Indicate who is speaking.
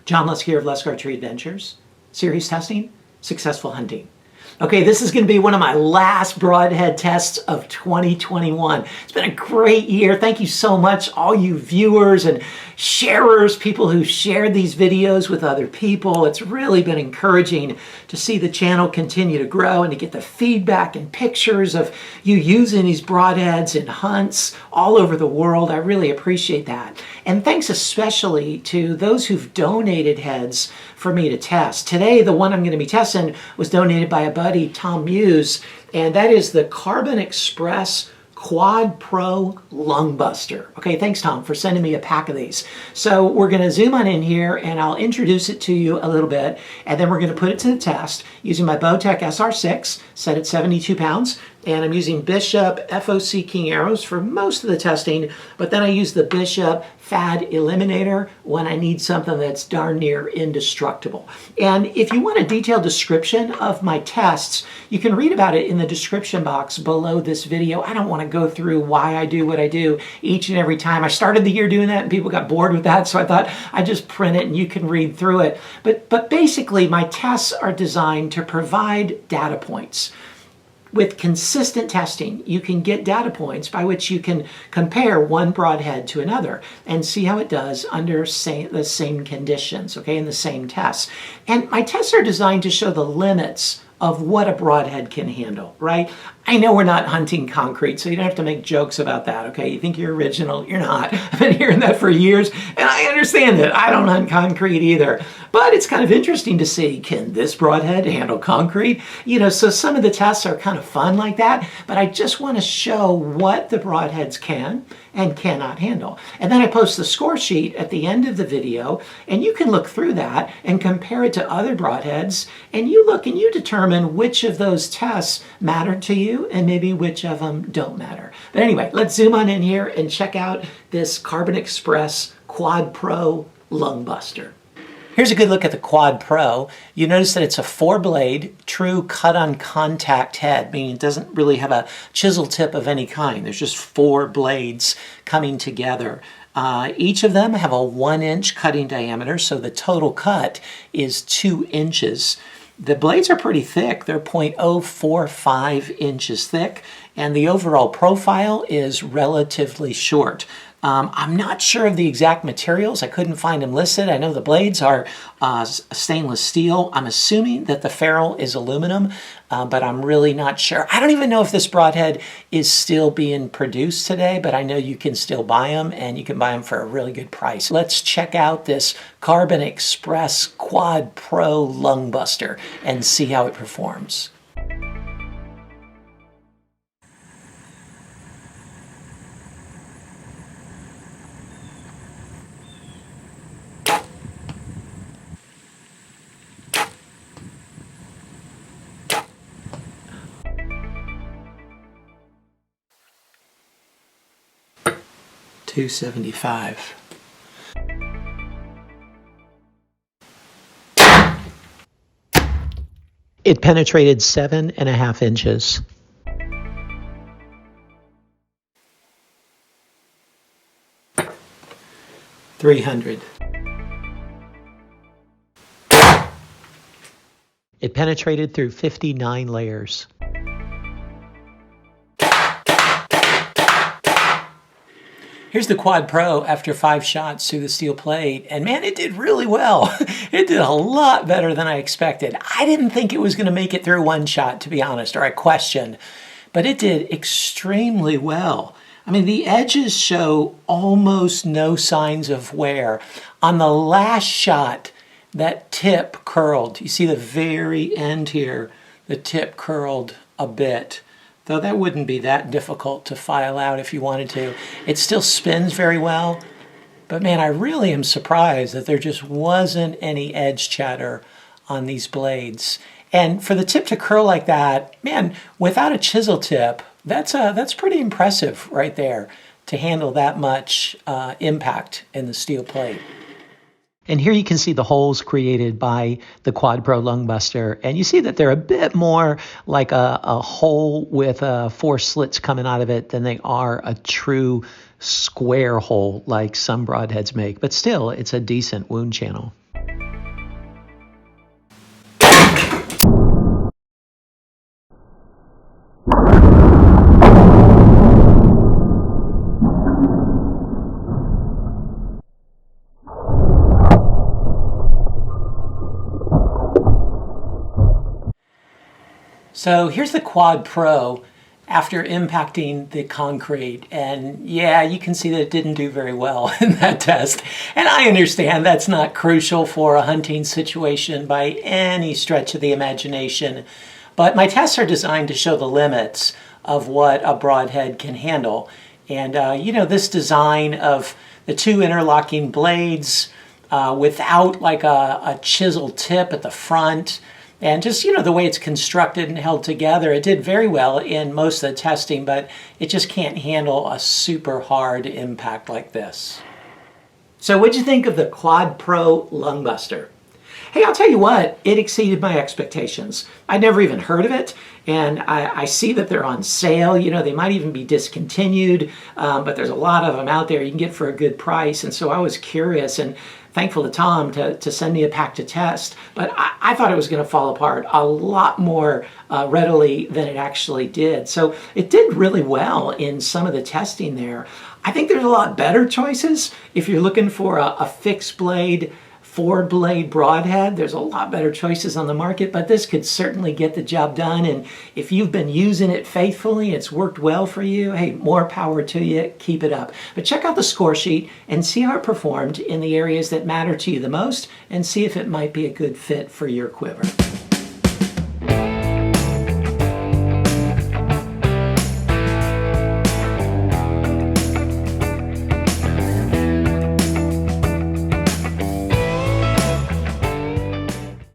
Speaker 1: John Lusk here of Lusk Archery Adventures. Serious testing, successful hunting. Okay, this is going to be one of my last broadhead tests of 2021. It's been a great year. Thank you so much, all you viewers and sharers, people who shared these videos with other people. It's really been encouraging to see the channel continue to grow and to get the feedback and pictures of you using these broadheads in hunts all over the world. I really appreciate that. And thanks especially to those who've donated heads for me to test. Today, the one I'm going to be testing was donated by a buddy, Tom Muse, and that is the Carbon Express Quad Pro Lung Buster. Okay, thanks Tom for sending me a pack of these. So we're going to zoom on in here and I'll introduce it to you a little bit, and then we're going to put it to the test using my Bowtech SR6 set at 72 pounds. And I'm using Bishop FOC King Arrows for most of the testing, but then I use the Bishop FAD Eliminator when I need something that's darn near indestructible. And if you want a detailed description of my tests, you can read about it in the description box below this video. I don't want to go through why I do what I do each and every time. I started the year doing that and people got bored with that, so I thought I'd just print it and you can read through it. But basically, my tests are designed to provide data points. With consistent testing, you can get data points by which you can compare one broadhead to another and see how it does under the same conditions, okay, in the same tests. And my tests are designed to show the limits of what a broadhead can handle, right? I know we're not hunting concrete, so you don't have to make jokes about that, okay? You think you're original, you're not. I've been hearing that for years, and I understand it. I don't hunt concrete either. But it's kind of interesting to see, can this broadhead handle concrete? You know, so some of the tests are kind of fun like that, but I just want to show what the broadheads can and cannot handle. And then I post the score sheet at the end of the video, and you can look through that and compare it to other broadheads, and you look and you determine which of those tests matter to you and maybe which of them don't matter. But anyway, let's zoom on in here and check out this Carbon Express Quad Pro Lung Buster. Here's a good look at the Quad Pro. You notice that it's a 4-blade, true cut-on-contact head, meaning it doesn't really have a chisel tip of any kind. There's just 4 blades coming together. Each of them have a 1-inch cutting diameter, so the total cut is 2 inches. The blades are pretty thick. They're 0.045 inches thick, and the overall profile is relatively short. I'm not sure of the exact materials. I couldn't find them listed. I know the blades are stainless steel. I'm assuming that the ferrule is aluminum, but I'm really not sure. I don't even know if this broadhead is still being produced today, but I know you can still buy them, and you can buy them for a really good price. Let's check out this Carbon Express Quad Pro Lung Buster and see how it performs. $275. It penetrated 7.5 inches. $300. It penetrated through 59 layers. Here's the Quad Pro after 5 shots through the steel plate, and man, it did really well. It did a lot better than I expected. I didn't think it was going to make it through 1 shot, to be honest, or I questioned, but it did extremely well. I mean, the edges show almost no signs of wear. On the last shot, that tip curled. You see the very end here, the tip curled a bit. Though that wouldn't be that difficult to file out if you wanted to. It still spins very well, but man, I really am surprised that there just wasn't any edge chatter on these blades. And for the tip to curl like that, man, without a chisel tip, that's pretty impressive right there to handle that much impact in the steel plate. And here you can see the holes created by the Quad Pro Lung Buster. And you see that they're a bit more like a hole with 4 slits coming out of it than they are a true square hole like some broadheads make. But still, it's a decent wound channel. So here's the Quad Pro after impacting the concrete, and yeah, you can see that it didn't do very well in that test. And I understand that's not crucial for a hunting situation by any stretch of the imagination, but my tests are designed to show the limits of what a broadhead can handle. And you know, this design of the two interlocking blades without like a chisel tip at the front, and just, you know, the way it's constructed and held together, it did very well in most of the testing, but it just can't handle a super hard impact like this. So what'd you think of the Quad Pro Lung Buster? Hey, I'll tell you what, it exceeded my expectations. I'd never even heard of it, and I see that they're on sale. You know, they might even be discontinued, but there's a lot of them out there you can get for a good price, and so I was curious and thankful to Tom to send me a pack to test, but I thought it was going to fall apart a lot more readily than it actually did. So it did really well in some of the testing there. I think there's a lot better choices if you're looking for a fixed blade, 4-blade broadhead. There's a lot better choices on the market, but this could certainly get the job done. And if you've been using it faithfully, it's worked well for you, hey, more power to you, keep it up. But check out the score sheet and see how it performed in the areas that matter to you the most, and see if it might be a good fit for your quiver.